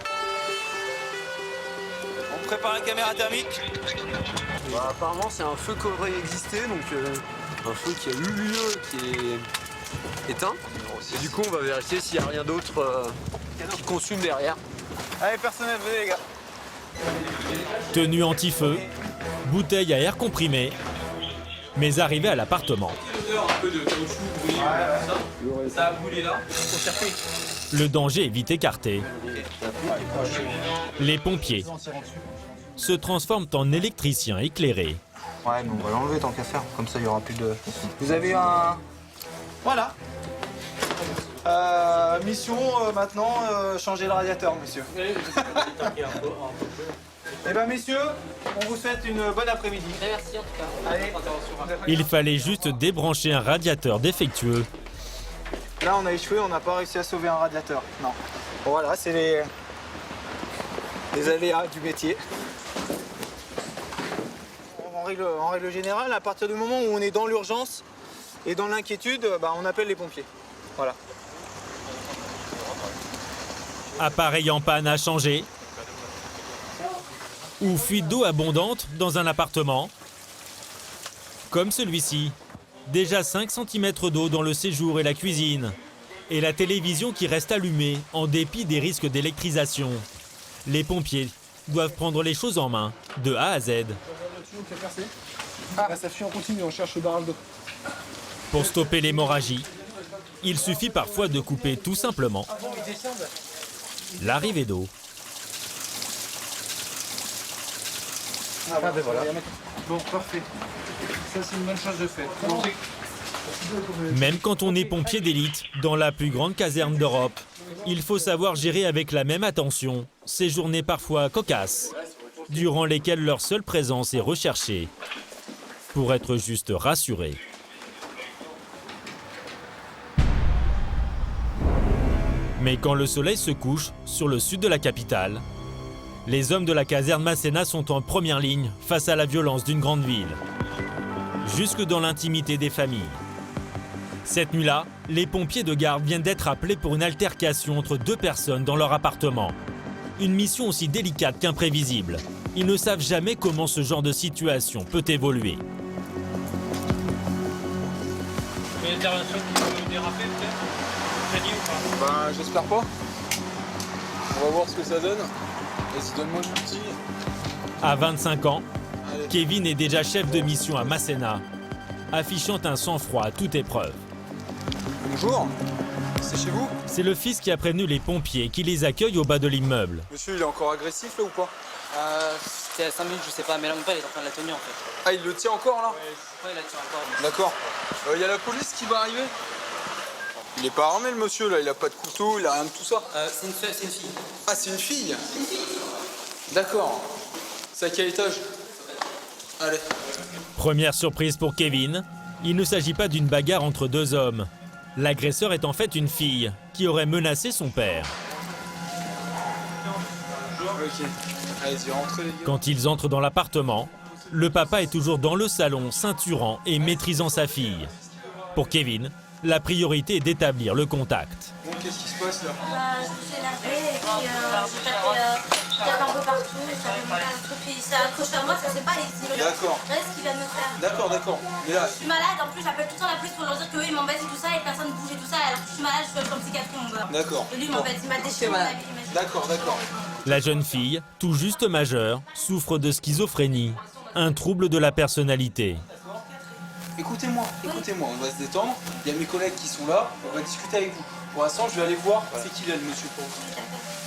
On prépare la caméra thermique. Bah, apparemment c'est un feu qui aurait existé, donc un feu qui a eu lieu, qui est éteint. Et du coup on va vérifier s'il n'y a rien d'autre qui consume derrière. Allez personnel, venez les gars. Tenue anti-feu, bouteille à air comprimé, Mais arrivé à l'appartement, Ça a brûlé là, au circuit. le danger est vite écarté. Les pompiers se transforment en électriciens éclairés. Ouais, mais on va l'enlever tant qu'à faire, comme ça il y aura plus de... Vous avez un... Voilà. Mission maintenant, changer le radiateur, monsieur. Eh ben messieurs, on vous souhaite une bonne après-midi. Merci en tout cas. Allez. Il fallait juste débrancher un radiateur défectueux. Là on a échoué, on n'a pas réussi à sauver un radiateur. Non. Bon, voilà, c'est les aléas du métier. En règle générale, à partir du moment où on est dans l'urgence et dans l'inquiétude, bah, on appelle les pompiers. Voilà. Appareil en panne à changer. Ou fuite d'eau abondante dans un appartement. Comme celui-ci. Déjà 5 cm d'eau dans le séjour et la cuisine. Et la télévision qui reste allumée en dépit des risques d'électrisation. Les pompiers doivent prendre les choses en main, de A à Z. Ah, ça fuit en continu, on cherche le barrage d'eau. Pour stopper l'hémorragie, il suffit parfois de couper tout simplement l'arrivée d'eau. Ah ben voilà. Bon, parfait. Ça c'est une bonne chose de fait. Même quand on est pompier d'élite, dans la plus grande caserne d'Europe, il faut savoir gérer avec la même attention ces journées parfois cocasses, durant lesquelles leur seule présence est recherchée, pour être juste rassuré. Mais quand le soleil se couche sur le sud de la capitale, les hommes de la caserne Masséna sont en première ligne face à la violence d'une grande ville, jusque dans l'intimité des familles. Cette nuit-là, les pompiers de garde viennent d'être appelés pour une altercation entre 2 personnes dans leur appartement. Une mission aussi délicate qu'imprévisible. Ils ne savent jamais comment ce genre de situation peut évoluer. Une intervention qui peut déraper peut-être? Ou pas? Ben, j'espère pas. On va voir ce que ça donne. Vas-y, donne-moi le petit. À 25 ans, Kevin est déjà chef de mission à Masséna, affichant un sang-froid à toute épreuve. Bonjour, c'est chez vous? C'est le fils qui a prévenu les pompiers qui les accueillent au bas de l'immeuble. Monsieur, il est encore agressif là ou pas? C'était à 5 minutes, je sais pas, mais là mon père il est en train de la tenir en fait. Ah, il le tient encore là? Ouais, je crois qu'il la tient encore. D'accord. Il y a la police qui va arriver? Il est pas armé le monsieur là, il a pas de couteau, il a rien de tout ça. C'est une fille. Ah, c'est une fille? D'accord. C'est à quel étage? Allez. Première surprise pour Kevin, il ne s'agit pas d'une bagarre entre 2 hommes. L'agresseur est en fait une fille qui aurait menacé son père. Ok. Allez-y, rentrez les gars. Quand ils entrent dans l'appartement, le papa est toujours dans le salon, ceinturant et maîtrisant sa fille. Pour Kevin, la priorité est d'établir le contact. Bon, qu'est-ce qui se passe là? Je me suis énervée et puis je tape un peu partout, ça fait mal un truc, puis ça accroche à moi, ça sait pas les D'accord. Là, ce qu'il va me faire. D'accord, d'accord. Mais là, Je suis malade, en plus j'appelle tout le temps la police pour leur dire qu'eux ils m'embêtent et tout ça et personne bouge et tout ça, alors que je suis malade, je suis comme psychiatrie mon gars. d'accord. Et lui il m'embête, il m'a déchiré mon habit, il m'a dit. D'accord, d'accord. La jeune fille, tout juste majeure, souffre de schizophrénie, un trouble de la personnalité. Écoutez-moi, on va se détendre. Il y a mes collègues qui sont là, on va discuter avec vous. Pour l'instant, je vais aller voir. C'est qui là le monsieur pour vous?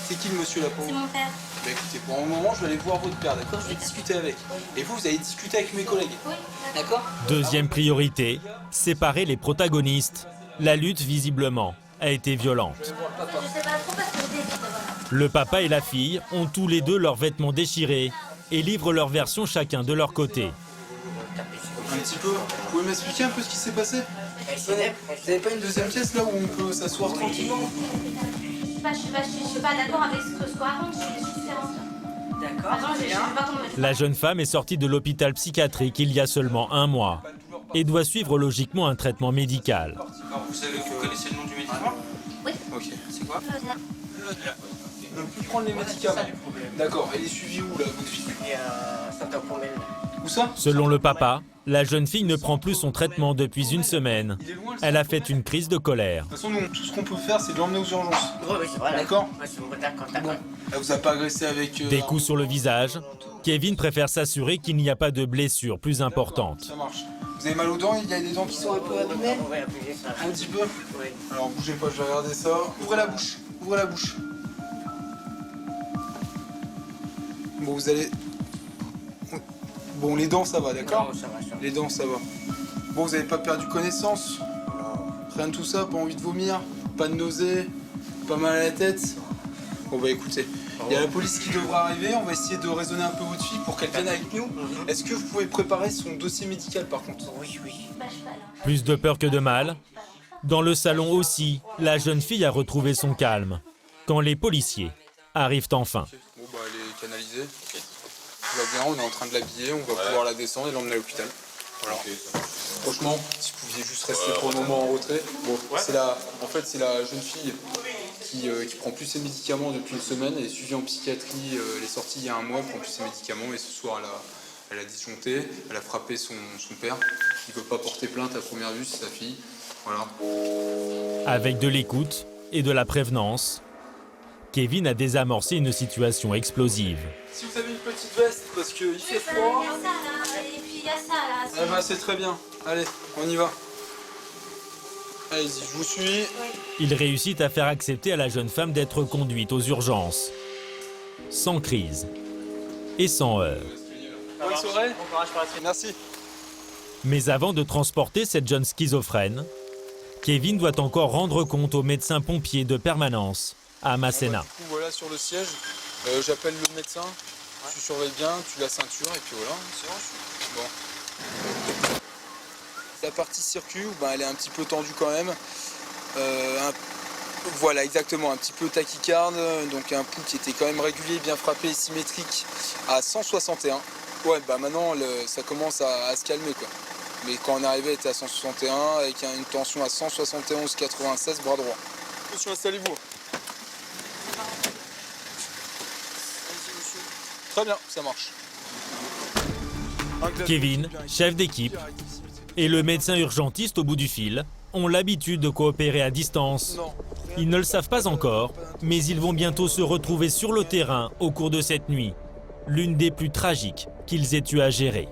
C'est qui le monsieur là pour vous? C'est mon père. Bah écoutez, pour un moment, je vais aller voir votre père, d'accord? Je vais discuter avec. Et vous allez discuter avec mes collègues. Oui, d'accord? Deuxième priorité, séparer les protagonistes. La lutte, visiblement, a été violente. Je sais pas trop parce que je débute, voilà. Le papa et la fille ont tous les deux leurs vêtements déchirés et livrent leur version chacun de leur côté. Un petit peu. Vous pouvez m'expliquer un peu ce qui s'est passé? Vous n'avez pas une deuxième pièce là où on peut s'asseoir tranquillement? Je suis pas d'accord avec ce qu'on raconte, je suis différente. D'accord. Attends, je vais pas tomber. La jeune femme est sortie de l'hôpital psychiatrique il y a seulement 1 mois et doit suivre logiquement un traitement médical. Alors vous connaissez le nom du médicament? Oui. Ok, c'est quoi? Ne plus prendre les médicaments. D'accord, elle est suivie où là, votre fille? Où ça? Selon le papa, la jeune fille ne prend plus son traitement depuis 1 semaine. Elle a fait une crise de colère. De toute façon, nous, tout ce qu'on peut faire, c'est de l'emmener aux urgences. Oui, c'est vrai. D'accord? Bon. Elle vous a pas agressé avec... Des coups sur le visage. Kevin préfère s'assurer qu'il n'y a pas de blessures plus importantes. Ça marche. Vous avez mal aux dents? Il y a des dents qui sont un peu abîmées? Un petit peu? Oui. Alors bougez pas, je vais regarder ça. Ouvrez la bouche, ouvrez la bouche. Bon, vous allez... Bon, les dents, ça va, d'accord? Non, ça va, ça va. Les dents, ça va. Bon, vous n'avez pas perdu connaissance? Rien de tout ça? Pas envie de vomir? Pas de nausée? Pas mal à la tête? Bon, bah écoutez, il y a la police qui devra arriver. On va essayer de raisonner un peu votre fille pour qu'elle vienne avec nous. Est-ce que vous pouvez préparer son dossier médical, par contre? Oui, oui. Plus de peur que de mal. Dans le salon aussi, la jeune fille a retrouvé son calme. Quand les policiers arrivent enfin. Bon, bah elle est canalisée. Tout va bien, on est en train de l'habiller. On va pouvoir la descendre et l'emmener à l'hôpital. Voilà. Franchement, si vous pouviez juste rester pour le moment en retrait. Bon, en fait, c'est la jeune fille qui prend plus ses médicaments depuis une semaine. Elle est suivie en psychiatrie, elle est sortie il y a un mois, elle prend plus ses médicaments et ce soir elle a disjoncté, elle a frappé son père. Il ne veut pas porter plainte à première vue, c'est sa fille. Voilà. Avec de l'écoute et de la prévenance, Kevin a désamorcé une situation explosive. Si vous avez une petite veste, parce qu'il fait froid. Et puis il y a ça là. Ah bah c'est très bien. Allez, on y va. Allez-y, je vous suis. Il réussit à faire accepter à la jeune femme d'être conduite aux urgences. Sans crise et sans heurts. Bonne soirée. Bon courage pour la suite. Merci. Mais avant de transporter cette jeune schizophrène, Kevin doit encore rendre compte au médecin pompier de permanence à Masséna. Du coup, voilà sur le siège, j'appelle le médecin, tu surveilles bien, tu la ceinture et puis voilà, c'est bon. La partie circuit, elle est un petit peu tendue quand même. Voilà, exactement, un petit peu tachycarde, donc un pouls qui était quand même régulier, bien frappé, symétrique à 161. Ouais, maintenant ça commence à se calmer quoi. Mais quand on est arrivé, elle était à 161 avec une tension à 171,96, bras droit. Monsieur, installez-vous. Très bien, ça marche. Kevin, chef d'équipe, et le médecin urgentiste au bout du fil ont l'habitude de coopérer à distance. Ils ne le savent pas encore, mais ils vont bientôt se retrouver sur le terrain au cours de cette nuit, l'une des plus tragiques qu'ils aient eu à gérer.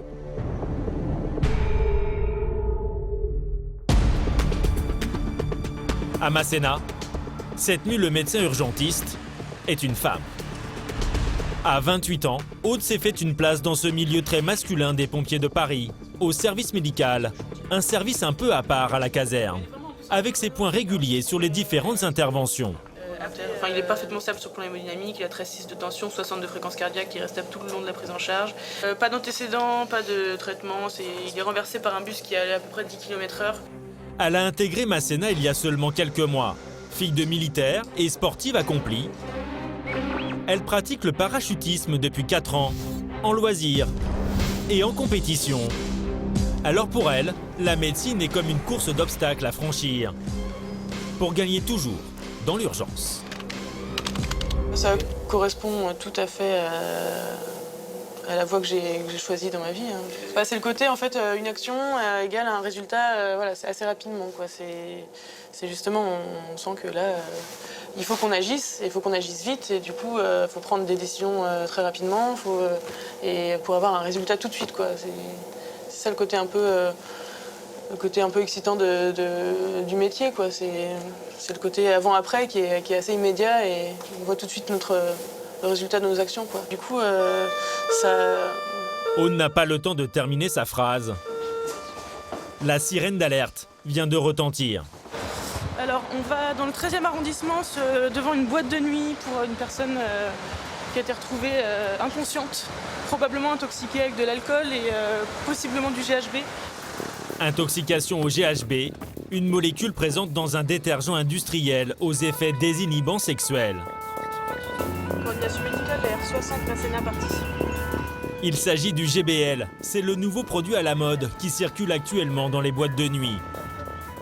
À Masséna, cette nuit, le médecin urgentiste est une femme. À 28 ans, Aude s'est fait une place dans ce milieu très masculin des pompiers de Paris, au service médical, un service un peu à part à la caserne, avec ses points réguliers sur les différentes interventions. Il est parfaitement stable sur le plan hémodynamique, il a 13,6 de tension, 60 de fréquence cardiaque, qui reste stable tout le long de la prise en charge. Pas d'antécédents, pas de traitement, il est renversé par un bus qui allait à peu près 10 km/h. Elle a intégré Masséna il y a seulement quelques mois. Fille de militaire et sportive accomplie, elle pratique le parachutisme depuis 4 ans, en loisir et en compétition. Alors pour elle, la médecine est comme une course d'obstacles à franchir, pour gagner toujours dans l'urgence. Ça correspond tout à fait à la voie que j'ai choisie dans ma vie. C'est le côté, en fait, une action égale un résultat, voilà, c'est assez rapidement, quoi. C'est justement, on sent que là, il faut qu'on agisse, il faut qu'on agisse vite, et du coup, il faut prendre des décisions très rapidement, et pour avoir un résultat tout de suite, quoi. C'est ça le côté un peu excitant du métier, quoi. C'est le côté avant-après qui est assez immédiat, et on voit tout de suite le résultat de nos actions, quoi. Du coup, Aude n'a pas le temps de terminer sa phrase. La sirène d'alerte vient de retentir. Alors, on va dans le 13e arrondissement, devant une boîte de nuit pour une personne qui a été retrouvée inconsciente, probablement intoxiquée avec de l'alcool et possiblement du GHB. Intoxication au GHB, une molécule présente dans un détergent industriel aux effets désinhibants sexuels. Coordination médicale, la R60 Masséna participe. Il s'agit du GBL, c'est le nouveau produit à la mode qui circule actuellement dans les boîtes de nuit.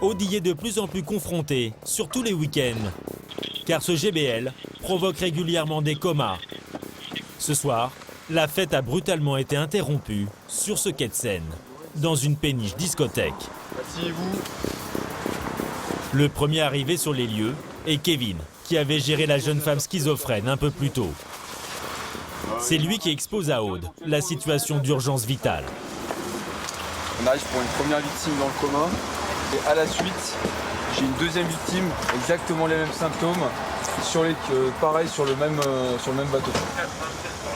Aude y est de plus en plus confrontée, surtout les week-ends, car ce GBL provoque régulièrement des comas. Ce soir, la fête a brutalement été interrompue sur ce quai de Seine, dans une péniche discothèque. Asseyez-vous. Le premier arrivé sur les lieux est Kevin, qui avait géré la jeune femme schizophrène un peu plus tôt. C'est lui qui expose à Aude la situation d'urgence vitale. On arrive pour une première victime dans le coma. Et à la suite, j'ai une deuxième victime, exactement les mêmes symptômes, pareil sur le même bateau.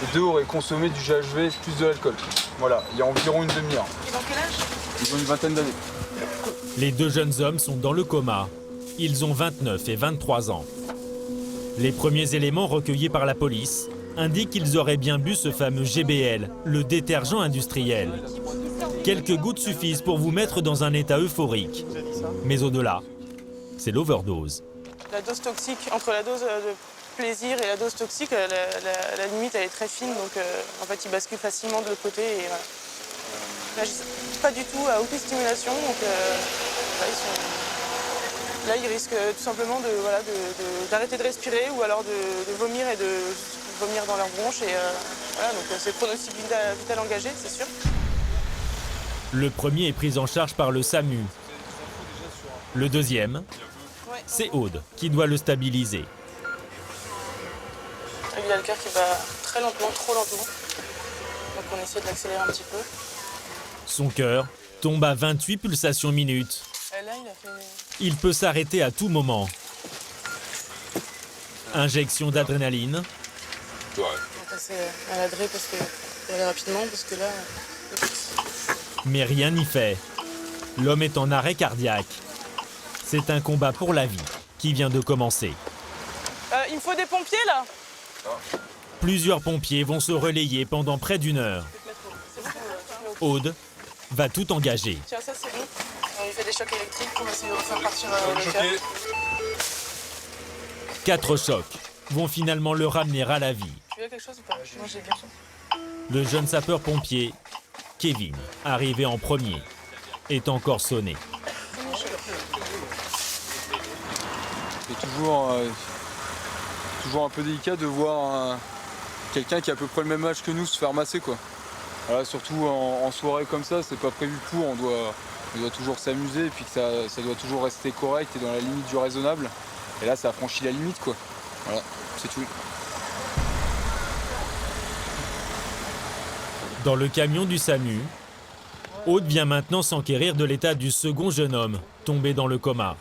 Les deux auraient consommé du GHB plus de l'alcool. Voilà, il y a environ une demi-heure. Et dans quel âge? Ils ont une vingtaine d'années. Les deux jeunes hommes sont dans le coma. Ils ont 29 et 23 ans. Les premiers éléments recueillis par la police indiquent qu'ils auraient bien bu ce fameux GBL, le détergent industriel. Quelques gouttes suffisent pour vous mettre dans un état euphorique. Mais au-delà, c'est l'overdose. La dose toxique, entre la dose de plaisir et la dose toxique, la limite elle est très fine, donc en fait il bascule facilement de l'autre côté. Et, voilà. Pas du tout à aucune stimulation, donc là ils risquent tout simplement d'arrêter de respirer ou alors de vomir et de vomir dans leurs bronches. Et voilà, donc c'est pronostic vital engagé, c'est sûr. Le premier est pris en charge par le SAMU. Le deuxième, c'est Aude qui doit le stabiliser. Il a le cœur qui bat très lentement, trop lentement. Donc on essaie de l'accélérer un petit peu. Son cœur tombe à 28 pulsations minutes. Et là, il peut s'arrêter à tout moment. Injection d'adrénaline. On va passer à la DRE pour aller rapidement, parce que là... Mais rien n'y fait. L'homme est en arrêt cardiaque. C'est un combat pour la vie qui vient de commencer. Il me faut des pompiers là. Plusieurs pompiers vont se relayer pendant près d'une heure. Aude va tout engager. Tiens, ça c'est bon. On lui fait des chocs électriques pour essayer de refaire partir le cœur. 4 chocs vont finalement le ramener à la vie. Tu veux quelque chose ou pas? Moi j'ai bien. Le jeune sapeur-pompier, Kevin, arrivé en premier, est encore sonné. C'est toujours un peu délicat de voir quelqu'un qui a à peu près le même âge que nous se faire masser, quoi. Voilà, surtout en soirée comme ça, c'est pas prévu pour, on doit toujours s'amuser et puis que ça doit toujours rester correct et dans la limite du raisonnable. Et là, ça a franchi la limite, quoi. Voilà, c'est tout. Dans le camion du SAMU, Aude vient maintenant s'enquérir de l'état du second jeune homme, tombé dans le coma.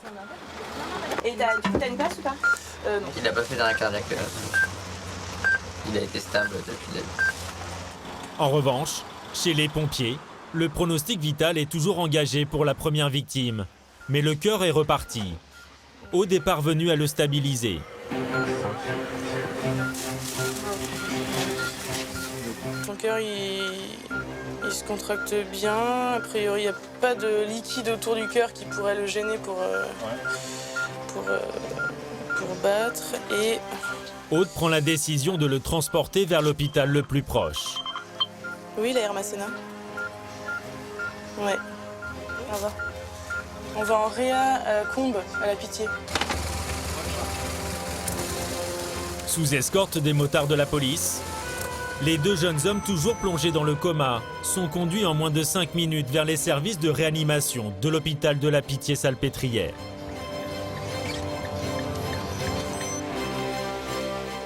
Et t'as une place ou pas? Il n'a pas fait d'arrêt cardiaque. Il a été stable depuis le début. En revanche, chez les pompiers, le pronostic vital est toujours engagé pour la première victime. Mais le cœur est reparti. Aude est parvenu à le stabiliser. Son cœur, il se contracte bien. A priori, il n'y a pas de liquide autour du cœur qui pourrait le gêner pour battre. Et Aude prend la décision de le transporter vers l'hôpital le plus proche. oui, la Masséna. Ouais, on va en réa Combe, à la Pitié. Sous escorte des motards de la police, les deux jeunes hommes toujours plongés dans le coma sont conduits en moins de 5 minutes vers les services de réanimation de l'hôpital de la Pitié-Salpêtrière.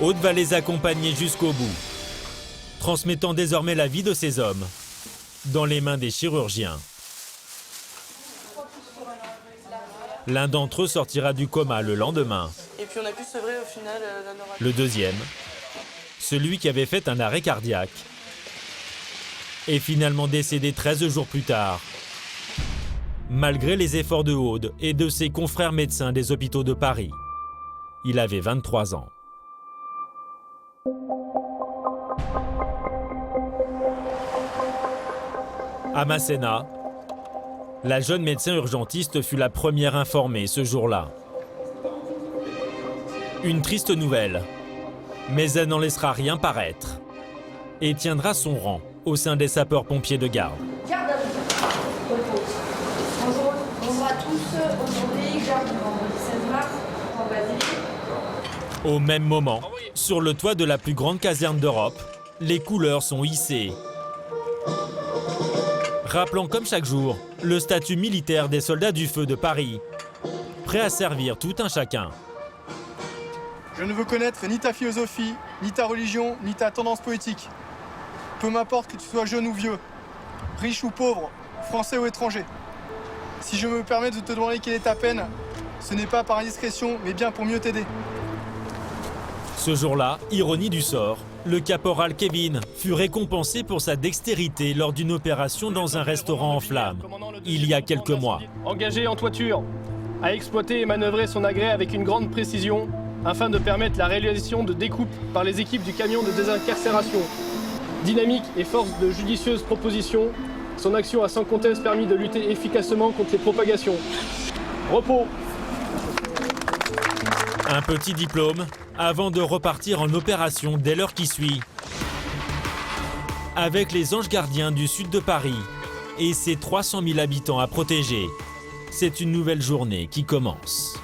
Aude va les accompagner jusqu'au bout, transmettant désormais la vie de ces hommes dans les mains des chirurgiens. L'un d'entre eux sortira du coma le lendemain. Et puis on a pu sevrer au final la noradrénaline. Le deuxième, celui qui avait fait un arrêt cardiaque, est finalement décédé 13 jours plus tard, malgré les efforts de Aude et de ses confrères médecins des hôpitaux de Paris. Il avait 23 ans. À Masséna, la jeune médecin urgentiste fut la première informée ce jour-là. Une triste nouvelle, mais elle n'en laissera rien paraître et tiendra son rang au sein des sapeurs-pompiers de garde. Garde à vous. Bonjour à tous. Aujourd'hui, garde du vendredi 16 mars, en Basilique. Au même moment, sur le toit de la plus grande caserne d'Europe, les couleurs sont hissées, rappelant comme chaque jour le statut militaire des soldats du feu de Paris, prêts à servir tout un chacun. Je ne veux connaître ni ta philosophie, ni ta religion, ni ta tendance politique. Peu m'importe que tu sois jeune ou vieux, riche ou pauvre, français ou étranger. Si je me permets de te demander quelle est ta peine, ce n'est pas par indiscrétion, mais bien pour mieux t'aider. Ce jour-là, ironie du sort, le caporal Kevin fut récompensé pour sa dextérité lors d'une opération dans un restaurant en flammes, il y a quelques mois. Engagé en toiture, à exploiter et manœuvrer son agrès avec une grande précision afin de permettre la réalisation de découpes par les équipes du camion de désincarcération. Dynamique et force de judicieuses propositions, son action a sans conteste permis de lutter efficacement contre les propagations. Repos. Un petit diplôme avant de repartir en opération dès l'heure qui suit. Avec les Anges Gardiens du sud de Paris et ses 300 000 habitants à protéger, c'est une nouvelle journée qui commence.